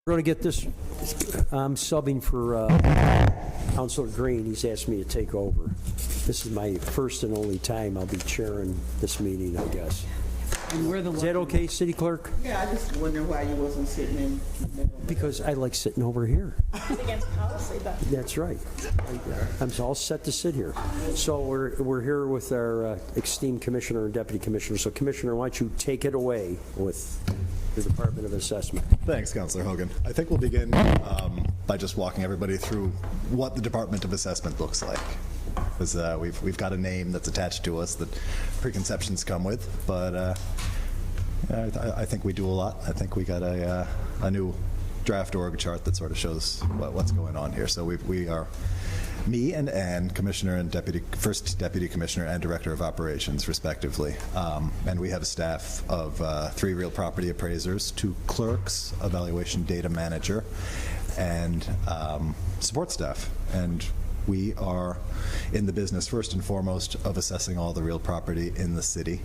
We're going to get this. I'm subbing for Councilor Green. He's asked me to take over. This is my first and only time I'll be chairing this meeting, I guess. And we're the Is that okay, City Clerk? Yeah, I just wonder why you wasn't sitting in the middle. Because I like sitting over here. It's against policy, but That's right. I'm all set to sit here. So we're here with our esteemed Commissioner and Deputy Commissioner. So Commissioner, why don't you take it away with the Department of Assessment? Thanks, Councilor Hogan. I think we'll begin by just walking everybody through what the Department of Assessment looks like. Because we've got a name that's attached to us that preconceptions come with, but I think we do a lot. I think we got a new draft org chart that sort of shows what's going on here. So we are me and Ann, Commissioner and First Deputy Commissioner and Director of Operations, respectively. And we have a staff of 3 real property appraisers, 2 clerks, a valuation data manager, and support staff. And we are in the business, first and foremost, of assessing all the real property in the city.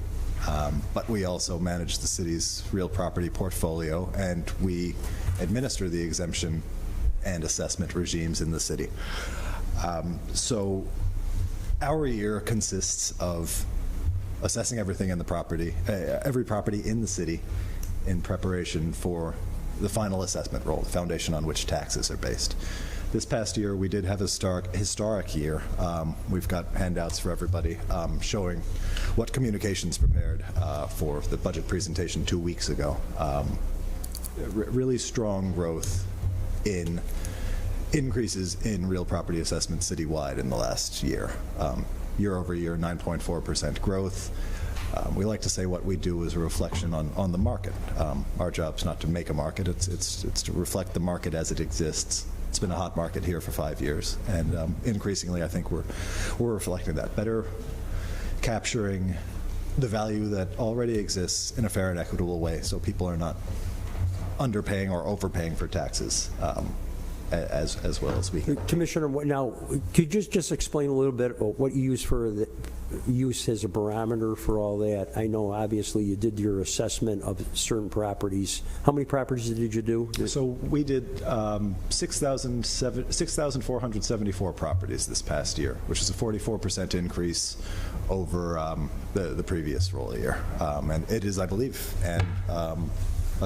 But we also manage the city's real property portfolio, and we administer the exemption and assessment regimes in the city. So our year consists of assessing everything in the property, every property in the city, in preparation for the final assessment roll, the foundation on which taxes are based. This past year, we did have a historic year. We've got handouts for everybody showing what communications prepared for the budget presentation 2 weeks ago. Really strong growth in increases in real property assessment citywide in the last year. Year over year, 9.4% growth. We like to say what we do is a reflection on the market. Our job's not to make a market, it's to reflect the market as it exists. It's been a hot market here for 5 years, and increasingly I think we're reflecting that, better capturing the value that already exists in a fair and equitable way, so people are not underpaying or overpaying for taxes as well as we can. Commissioner, now, could you just explain a little bit about what you use for the use as a barometer for all that? I know obviously you did your assessment of certain properties. How many properties did you do? So we did 6,474 properties this past year, which is a 44% increase over the previous roll year. And it is, I believe, a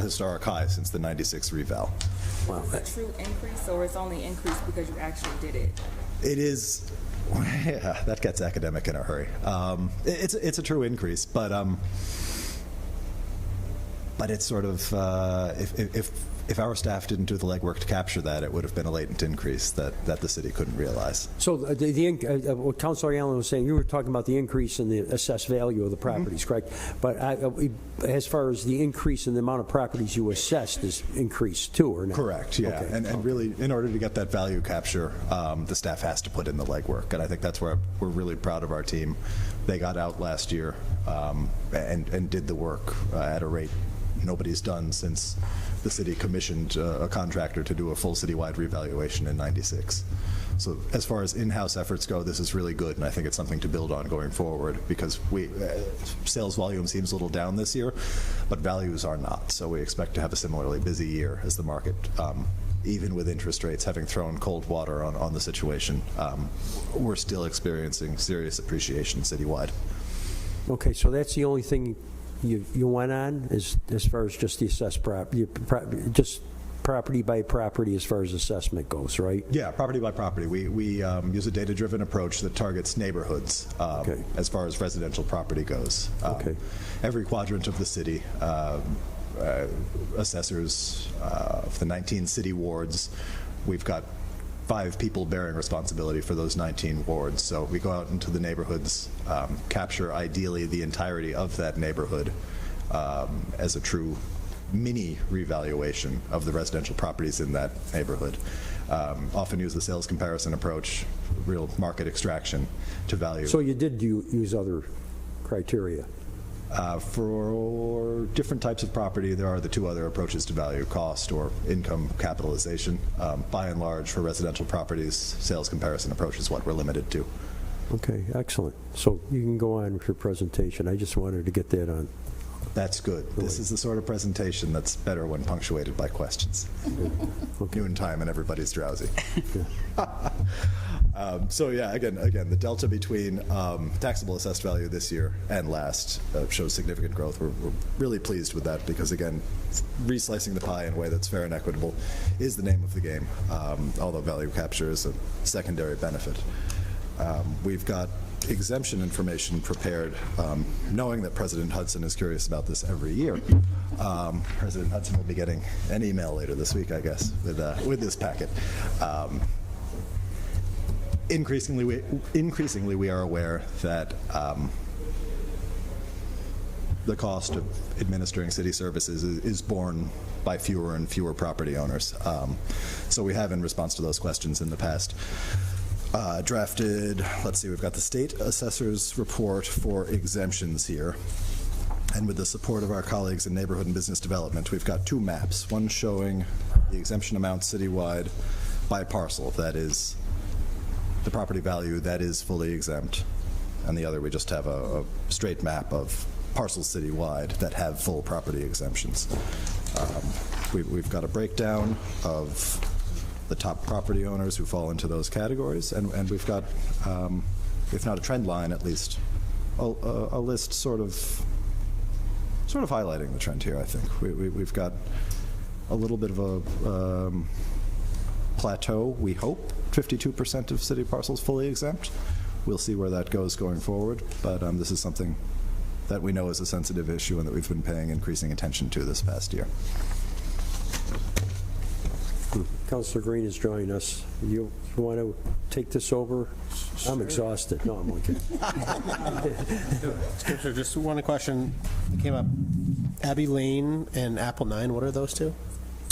historic high since the 96 reval. Wow. a true increase, or it's only increased because you actually did it? It is, yeah, that gets academic in a hurry. It's a true increase, but it's sort of, if our staff didn't do the legwork to capture that, it would have been a latent increase that the city couldn't realize. So what Councilor Allen was saying, you were talking about the increase in the assessed value of the properties, correct? But as far as the increase in the amount of properties you assessed is increased too, or not? Correct, yeah. Okay. And really, in order to get that value capture, the staff has to put in the legwork. And I think that's where we're really proud of our team. They got out last year and did the work at a rate nobody's done since the city commissioned a contractor to do a full citywide revaluation in 96. So as far as in-house efforts go, this is really good, and I think it's something to build on going forward, because sales volume seems a little down this year, but values are not. So we expect to have a similarly busy year as the market, even with interest rates having thrown cold water on the situation, we're still experiencing serious appreciation citywide. Okay, so that's the only thing you went on as far as just the assessed property, just property by property as far as assessment goes, right? Yeah, property by property. We use a data-driven approach that targets neighborhoods okay. as far as residential property goes. Okay. Every quadrant of the city, assessors of the 19 city wards, we've got 5 people bearing responsibility for those 19 wards. So we go out into the neighborhoods, capture ideally the entirety of that neighborhood as a true mini revaluation of the residential properties in that neighborhood. Often use the sales comparison approach, real market extraction to value. So you did use other criteria? For different types of property, there are the 2 other approaches to value: cost or income capitalization. By and large, for residential properties, sales comparison approach is what we're limited to. Okay, excellent. So you can go on with your presentation. I just wanted to get that That's good. This is the sort of presentation that's better when punctuated by questions. Noon time and everybody's drowsy. So yeah, again, the delta between taxable assessed value this year and last shows significant growth. We're really pleased with that because, again, reslicing the pie in a way that's fair and equitable is the name of the game, although value capture is a secondary benefit. We've got exemption information prepared, knowing that President Hudson is curious about this every year. President Hudson will be getting an email later this week, I guess, with this packet. Increasingly, we are aware that the cost of administering city services is borne by fewer and fewer property owners. So we have, in response to those questions in the past, drafted, let's see, we've got the state assessor's report for exemptions here. And with the support of our colleagues in neighborhood and business development, we've got two maps, one showing the exemption amount citywide by parcel, that is the property value that is fully exempt, and the other we just have a straight map of parcels citywide that have full property exemptions. We've got a breakdown of the top property owners who fall into those categories, and we've got, if not a trend line, at least a list sort of highlighting the trend here. I think we've got a little bit of a plateau, we hope. 52% of city parcels fully exempt. We'll see where that goes going forward, but this is something that we know is a sensitive issue and that we've been paying increasing attention to this past year. Councilor Green is joining us. You want to take this over? I'm exhausted. No, I'm okay. Commissioner, just one question that came up. Abbey Lane and Apple 9, what are those two?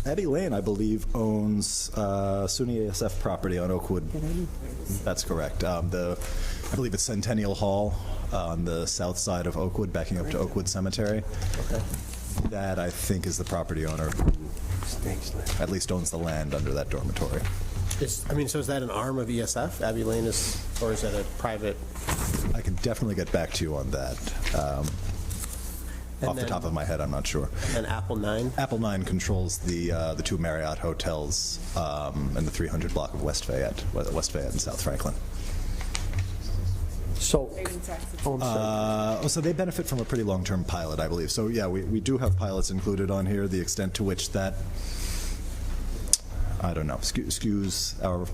Abbey Lane, I believe, owns SUNY ASF property on Oakwood. That's correct. I believe it's Centennial Hall on the south side of Oakwood, backing up to Oakwood Cemetery. Okay. That, I think, is the property owner who at least owns the land under that dormitory. So is that an arm of ESF? Abbey Lane is, or is that a private? I can definitely get back to you on that. Off the top of my head, I'm not sure. And Apple 9? Apple 9 controls the two Marriott hotels and the 300 block of West Fayette and South Franklin. So, so they benefit from a pretty long-term pilot, I believe. So yeah, we do have pilots included on here. The extent to which that, I don't know, skews our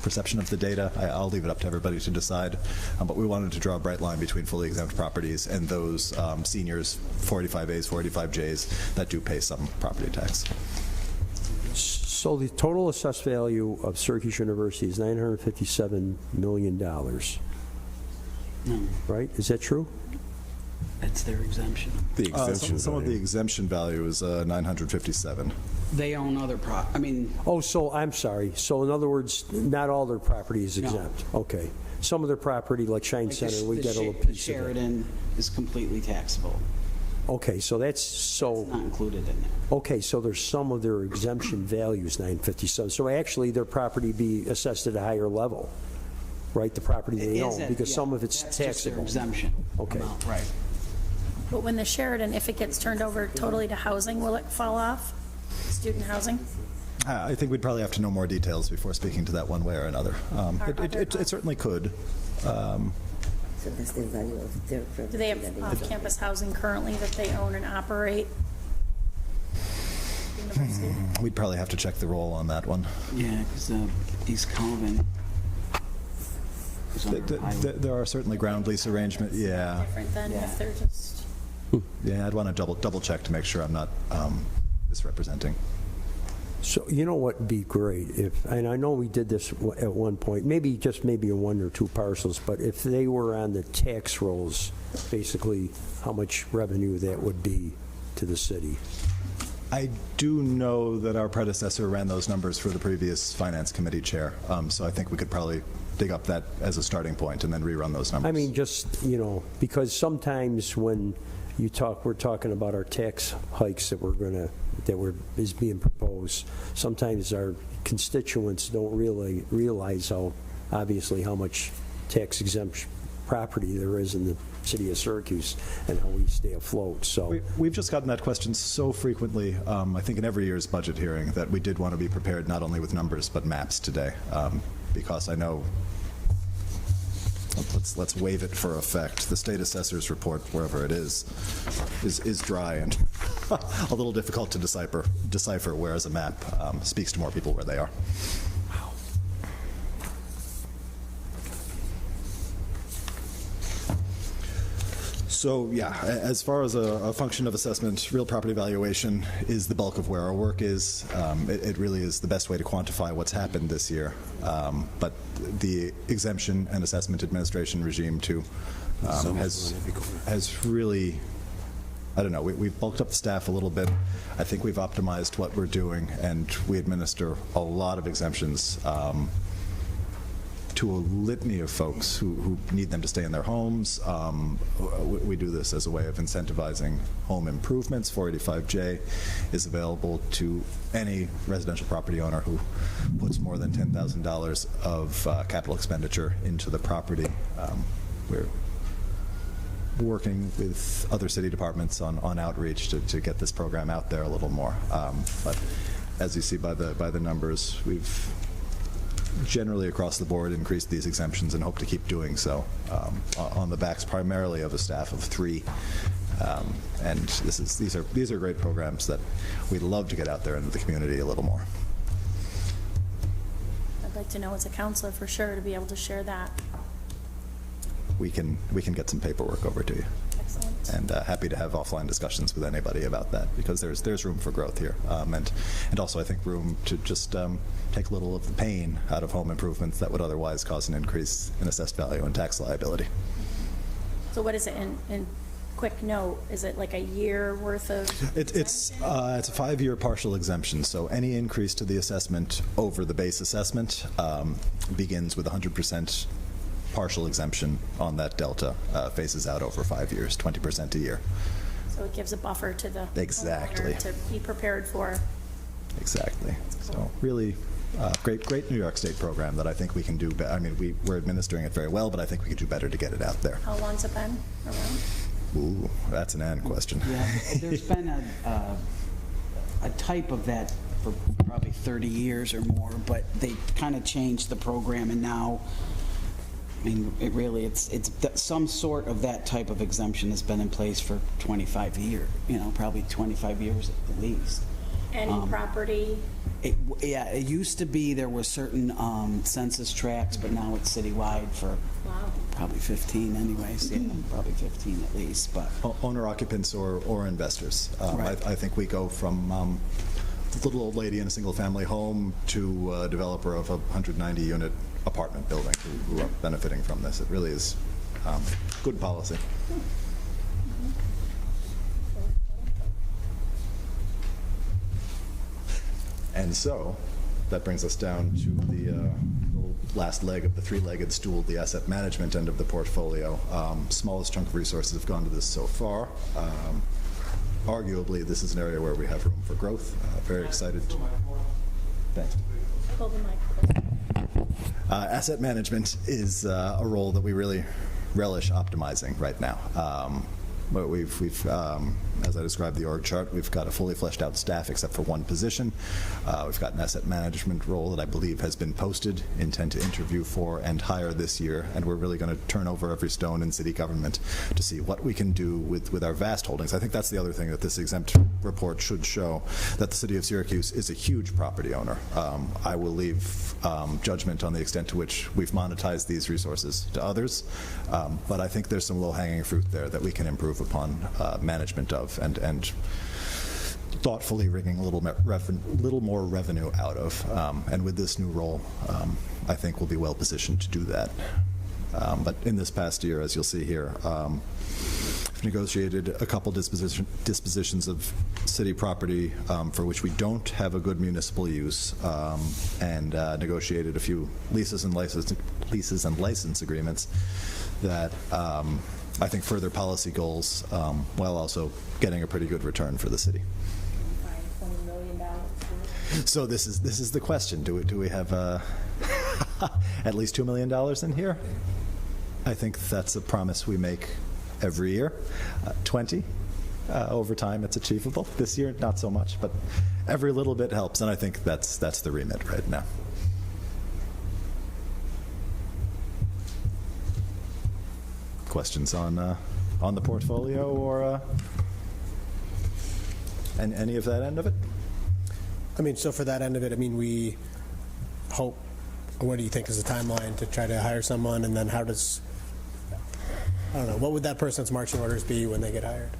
perception of the data, I'll leave it up to everybody to decide. But we wanted to draw a bright line between fully exempt properties and those seniors, 45As, 45Js, that do pay some property tax. so the total assessed value of Syracuse University is $957 million. No, Right? Is that true? that's their exemption. The exemption some of the exemption value is 957. They own other Oh, so I'm sorry. So in other words, not all their property is No. exempt. Okay. Some of their property, like Shine like Center, we the get a little the piece of it. Sheridan is completely taxable. Okay, so that's It's not included in there. Okay, so there's some of their exemption values 957. So actually, their property be assessed at a higher level, right? The property they It is own, at- because yeah, some of it's that's just their taxable. exemption Okay. amount, right. But when the Sheridan, if it gets turned over totally to housing, will it fall off? Student housing? I think we'd probably have to know more details before speaking to that one way or another. It certainly could. So that's the value of their property. Do they have off-campus housing currently that they own and operate? University? We'd probably have to check the roll on that one. Yeah, because East Calvin is under highway. There are certainly ground lease arrangement. Yeah, Different than Yeah. if they're just, yeah. I'd want to double check to make sure I'm not misrepresenting. So you know what would be great if, and I know we did this at one point, maybe in one or two parcels, but if they were on the tax rolls, basically how much revenue that would be to the city. I do know that our predecessor ran those numbers for the previous finance committee chair, so I think we could probably dig up that as a starting point and then rerun those numbers. I mean, just, because sometimes when we're talking about our tax hikes is being proposed, sometimes our constituents don't really realize how much tax exempt property there is in the city of Syracuse and how we stay afloat, so. We've just gotten that question so frequently, I think in every year's budget hearing, that we did want to be prepared not only with numbers but maps today, because I know, let's wave it for effect. The state assessor's report, wherever it is dry and a little difficult to decipher, whereas a map speaks to more people where they are. So yeah, as far as a function of assessment, real property valuation is the bulk of where our work is. It really is the best way to quantify what's happened this year. But the exemption and assessment administration regime too has really, I don't know, we've bulked up the staff a little bit. I think we've optimized what we're doing, and we administer a lot of exemptions to a litany of folks who need them to stay in their homes. We do this as a way of incentivizing home improvements. 485J is available to any residential property owner who puts more than $10,000 of capital expenditure into the property. We're working with other city departments on outreach to get this program out there a little more. But as you see by the numbers, we've generally across the board increased these exemptions and hope to keep doing so on the backs primarily of a staff of 3. And these are great programs that we'd love to get out there into the community a little more. I'd like to know as a counselor for sure to be able to share that. We can get some paperwork over to you. Excellent. And happy to have offline discussions with anybody about that, because there's room for growth here, and also I think room to just take a little of the pain out of home improvements that would otherwise cause an increase in assessed value and tax liability. So what is it in quick note? Is it like a year worth of? It's a 5-year partial exemption. So any increase to the assessment over the base assessment begins with 100% partial exemption on that delta, phases out over 5 years, 20% a year. So it gives a buffer to the Exactly. homeowner to be prepared for. Exactly. So really great New York State program that I think we can do. I mean, we're administering it very well, but I think we could do better to get it out there. How long's it been around? Ooh, that's an and question. Yeah, there's been a type of that for probably 30 years or more, but they kind of changed the program, and now, I mean, it's some sort of that type of exemption has been in place for 25 years, probably 25 years at least. Any property? It used to be there were certain census tracts, but now it's citywide for probably 15 anyways. Yeah, probably 15 at least. But Owner occupants or investors. Right. I think we go from the little old lady in a single family home to a developer of a 190-unit apartment building who are benefiting from this. It really is good policy. And so that brings us down to the last leg of the 3-legged stool, the asset management end of the portfolio. Smallest chunk of resources have gone to this so far. Arguably, this is an area where we have room for growth. Very excited. Thanks. Hold the mic. Asset management is a role that we really relish optimizing right now. But we've as I described the org chart, we've got a fully fleshed out staff except for one position. We've got an asset management role that I believe has been posted, intend to interview for and hire this year, and we're really going to turn over every stone in city government to see what we can do with our vast holdings. I think that's the other thing that this exempt report should show, that the city of Syracuse is a huge property owner. I will leave judgment on the extent to which we've monetized these resources to others, but I think there's some low-hanging fruit there that we can improve upon management of and thoughtfully wringing a little more revenue out of. And with this new role, I think we'll be well positioned to do that. But in this past year, as you'll see here, I've negotiated a couple dispositions of city property for which we don't have a good municipal use, and negotiated a few leases and license agreements that I think further policy goals while also getting a pretty good return for the city. $20 million. So this is the question: do we have at least $2 million in here? I think that's a promise we make every year. 20. Over time, it's achievable. This year, not so much, but every little bit helps, and I think that's the remit right now. Questions on the portfolio or and any of that end of it? I mean, so for that end of it, I mean, we hope, what do you think is the timeline to try to hire someone, and then how does, I don't know, what would that person's marching orders be when they get hired?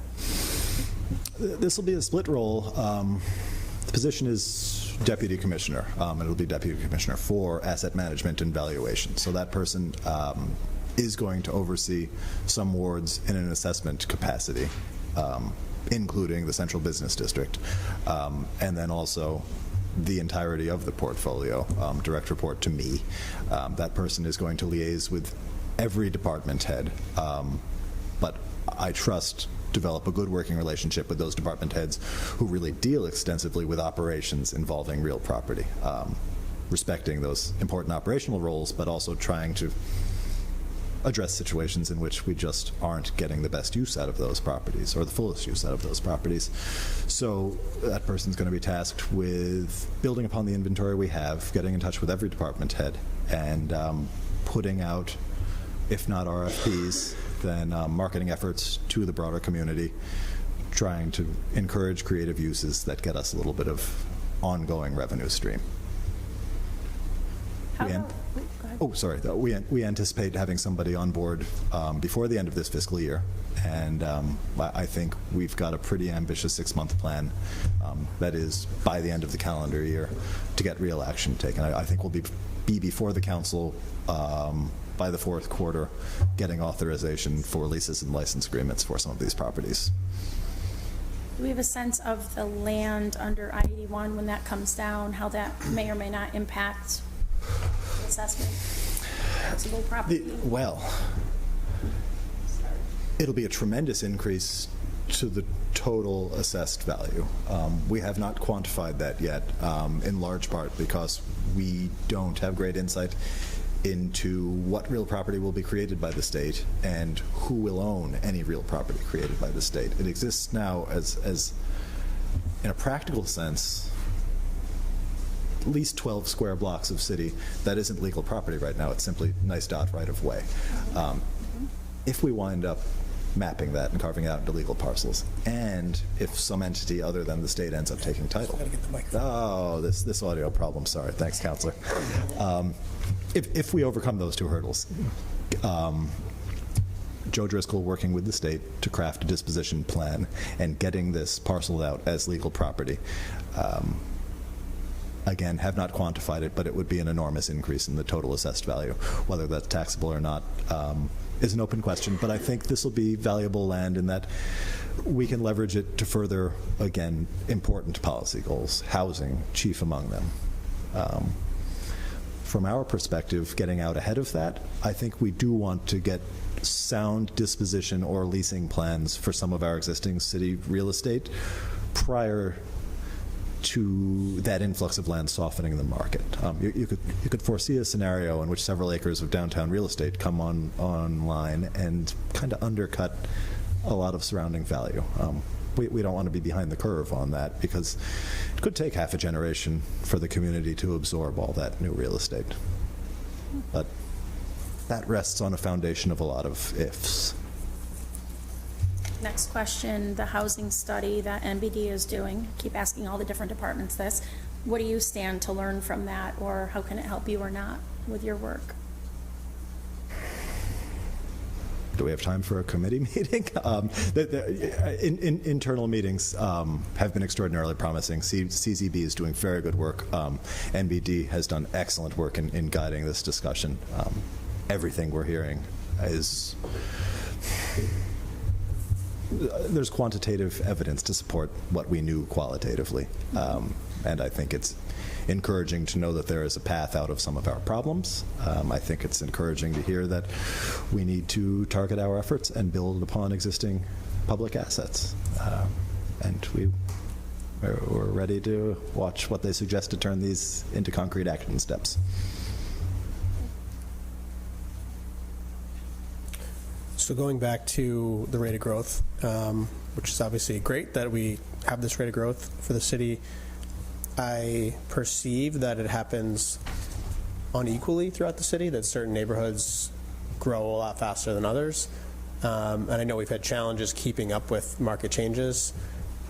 This will be a split role. The position is deputy commissioner. It'll be deputy commissioner for asset management and valuation. So that person is going to oversee some wards in an assessment capacity, including the central business district, and then also the entirety of the portfolio, direct report to me. That person is going to liaise with every department head, but I trust develop a good working relationship with those department heads who really deal extensively with operations involving real property, respecting those important operational roles, but also trying to address situations in which we just aren't getting the best use out of those properties or the fullest use out of those properties. So that person's going to be tasked with building upon the inventory we have, getting in touch with every department head, and putting out, if not RFPs, then marketing efforts to the broader community, trying to encourage creative uses that get us a little bit of ongoing revenue stream. We anticipate having somebody on board before the end of this fiscal year, and I think we've got a pretty ambitious 6-month plan that is by the end of the calendar year to get real action taken. I think we'll be before the council by the 4th quarter, getting authorization for leases and license agreements for some of these properties. Do we have a sense of the land under I-81 when that comes down, how that may or may not impact the assessment? Taxable property? Well, it'll be a tremendous increase to the total assessed value. We have not quantified that yet, in large part because we don't have great insight into what real property will be created by the state and who will own any real property created by the state. It exists now as in a practical sense, at least 12 square blocks of city that isn't legal property right now. It's simply nice dot right of way. If we wind up mapping that and carving it out into legal parcels, and if some entity other than the state ends up taking title. Oh, this audio problem, sorry. Thanks, Counselor. If we overcome those two hurdles, Joe Driscoll working with the state to craft a disposition plan and getting this parceled out as legal property, again, have not quantified it, but it would be an enormous increase in the total assessed value. Whether that's taxable or not is an open question, but I think this will be valuable land in that we can leverage it to further, again, important policy goals, housing chief among them. From our perspective, getting out ahead of that, I think we do want to get sound disposition or leasing plans for some of our existing city real estate prior to that influx of land softening the market. You could foresee a scenario in which several acres of downtown real estate come online and kind of undercut a lot of surrounding value. We don't want to be behind the curve on that because it could take half a generation for the community to absorb all that new real estate. But that rests on a foundation of a lot of ifs. Next question, the housing study that NBD is doing. Keep asking all the different departments this. What do you stand to learn from that, or how can it help you or not with your work? Do we have time for a committee meeting? Internal meetings have been extraordinarily promising. CZB is doing very good work. NBD has done excellent work in guiding this discussion. Everything we're hearing is... There's quantitative evidence to support what we knew qualitatively. And I think it's encouraging to know that there is a path out of some of our problems. I think it's encouraging to hear that we need to target our efforts and build upon existing public assets. And we're ready to watch what they suggest to turn these into concrete action steps. So going back to the rate of growth, which is obviously great that we have this rate of growth for the city, I perceive that it happens unequally throughout the city, that certain neighborhoods grow a lot faster than others. And I know we've had challenges keeping up with market changes.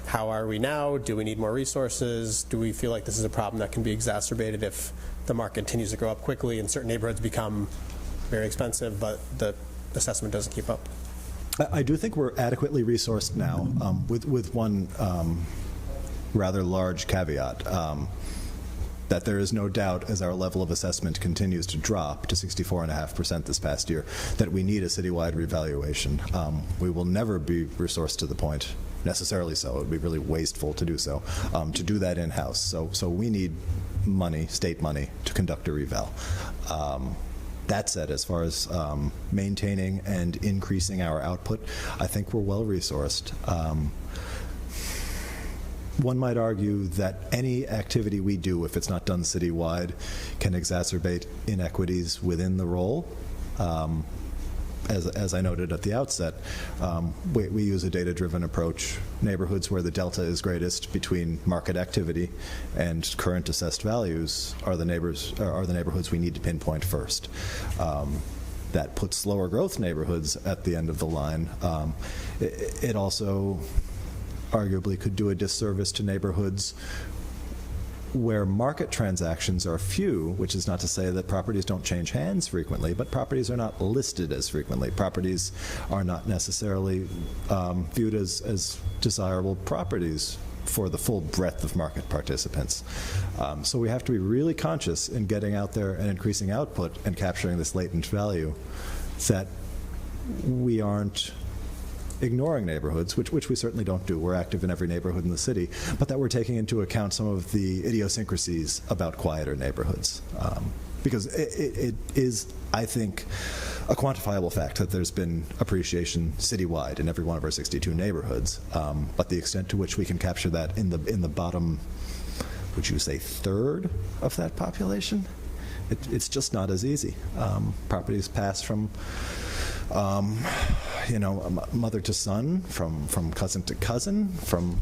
How are we now? Do we need more resources? Do we feel like this is a problem that can be exacerbated if the market continues to grow up quickly and certain neighborhoods become very expensive, but the assessment doesn't keep up? I do think we're adequately resourced now, with one rather large caveat, that there is no doubt as our level of assessment continues to drop to 64.5% this past year, that we need a citywide revaluation. We will never be resourced to the point, necessarily so, it would be really wasteful to do so, to do that in-house. So we need money, state money, to conduct a reval. That said, as far as maintaining and increasing our output, I think we're well resourced. One might argue that any activity we do, if it's not done citywide, can exacerbate inequities within the role. As I noted at the outset, we use a data-driven approach. Neighborhoods where the delta is greatest between market activity and current assessed values are the neighborhoods we need to pinpoint first. That puts slower growth neighborhoods at the end of the line. It also arguably could do a disservice to neighborhoods where market transactions are few, which is not to say that properties don't change hands frequently, but properties are not listed as frequently. Properties are not necessarily viewed as desirable properties for the full breadth of market participants. So we have to be really conscious in getting out there and increasing output and capturing this latent value, that we aren't ignoring neighborhoods, which we certainly don't do. We're active in every neighborhood in the city, but that we're taking into account some of the idiosyncrasies about quieter neighborhoods. Because it is, I think, a quantifiable fact that there's been appreciation citywide in every one of our 62 neighborhoods, but the extent to which we can capture that in the bottom, would you say, third of that population, it's just not as easy. Properties pass from mother to son, from cousin to cousin, from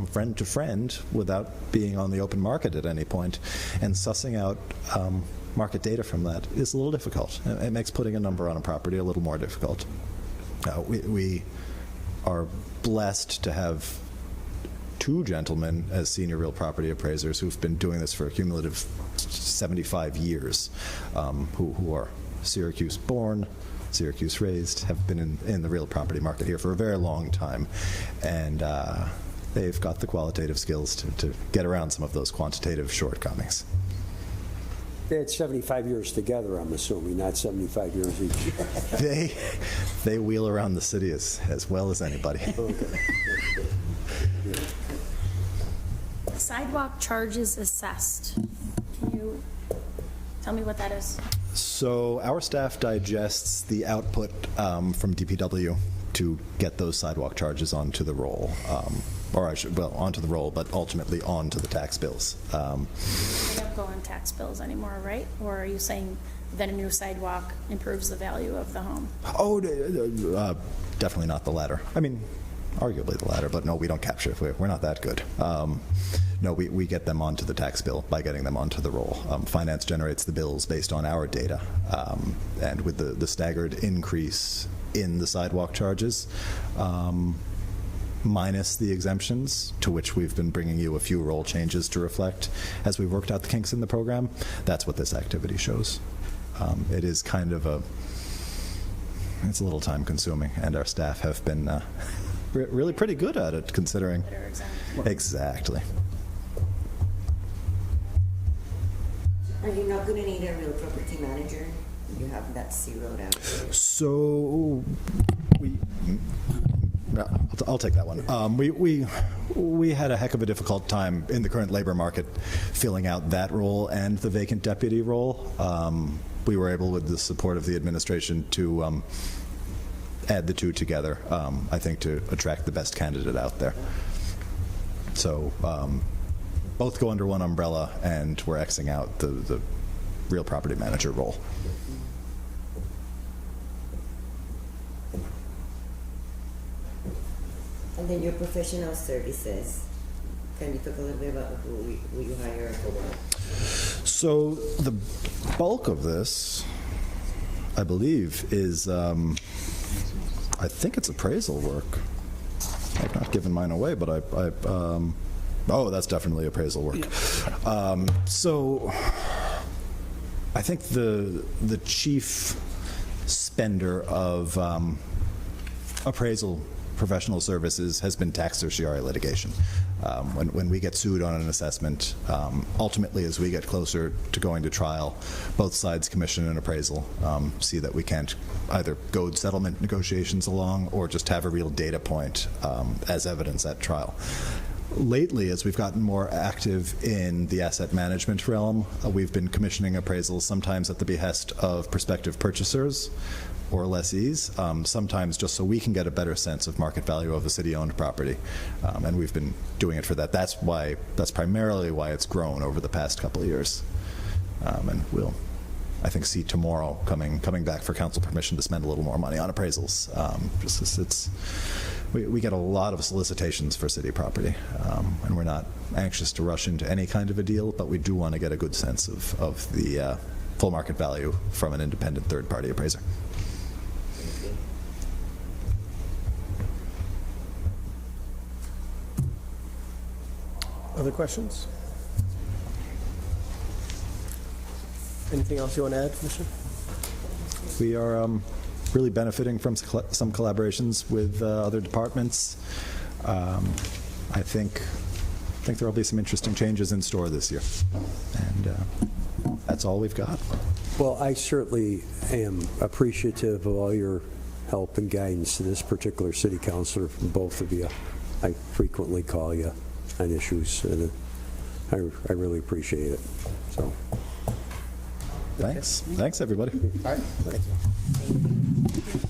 friend to friend, without being on the open market at any point, and sussing out market data from that is a little difficult. It makes putting a number on a property a little more difficult. We are blessed to have two gentlemen as senior real property appraisers who've been doing this for a cumulative 75 years, who are Syracuse born, Syracuse raised, have been in the real property market here for a very long time, and they've got the qualitative skills to get around some of those quantitative shortcomings. They had 75 years together, I'm assuming, not 75 years each. They wheel around the city as well as anybody. Okay. Sidewalk charges assessed. Can you tell me what that is? So our staff digests the output from DPW to get those sidewalk charges onto the roll, onto the roll, but ultimately onto the tax bills. They don't go on tax bills anymore, right? Or are you saying that a new sidewalk improves the value of the home? Oh, definitely not the latter. I mean, arguably the latter, but no, we don't capture it. We're not that good. No, we get them onto the tax bill by getting them onto the roll. Finance generates the bills based on our data. And with the staggered increase in the sidewalk charges, minus the exemptions, to which we've been bringing you a few roll changes to reflect as we worked out the kinks in the program, that's what this activity shows. It is kind of it's a little time consuming, and our staff have been really pretty good at it, considering. Exactly. Are you not going to need a real property manager? You have that zeroed out. So I'll take that one. We had a heck of a difficult time in the current labor market filling out that role and the vacant deputy role. We were able, with the support of the administration, to add the two together, I think, to attract the best candidate out there. So both go under one umbrella, and we're Xing out the real property manager role. then your professional services. Can you talk a little bit about who you hire and for what? So the bulk of this, I believe, is, I think it's appraisal work. I've not given mine away, but oh, that's definitely appraisal work. So I think the chief spender of appraisal professional services has been tax certiorari litigation. When we get sued on an assessment, ultimately as we get closer to going to trial, both sides commission an appraisal, see that we can't either goad settlement negotiations along or just have a real data point as evidence at trial. Lately, as we've gotten more active in the asset management realm, we've been commissioning appraisals sometimes at the behest of prospective purchasers or lessees, sometimes just so we can get a better sense of market value of a city-owned property. And we've been doing it for that. That's primarily why it's grown over the past couple of years. And we'll, I think, see tomorrow coming back for council permission to spend a little more money on appraisals. Just 'cause we get a lot of solicitations for city property, and we're not anxious to rush into any kind of a deal, but we do want to get a good sense of the full market value from an independent third-party appraiser. Other questions? Anything else you want to add, Commissioner? We are really benefiting from some collaborations with other departments. I think there will be some interesting changes in store this year, and that's all we've got. Well, I certainly am appreciative of all your help and guidance to this particular city councilor, from both of you. I frequently call you on issues, and I really appreciate it. So, Thanks, everybody. All right. Thank you.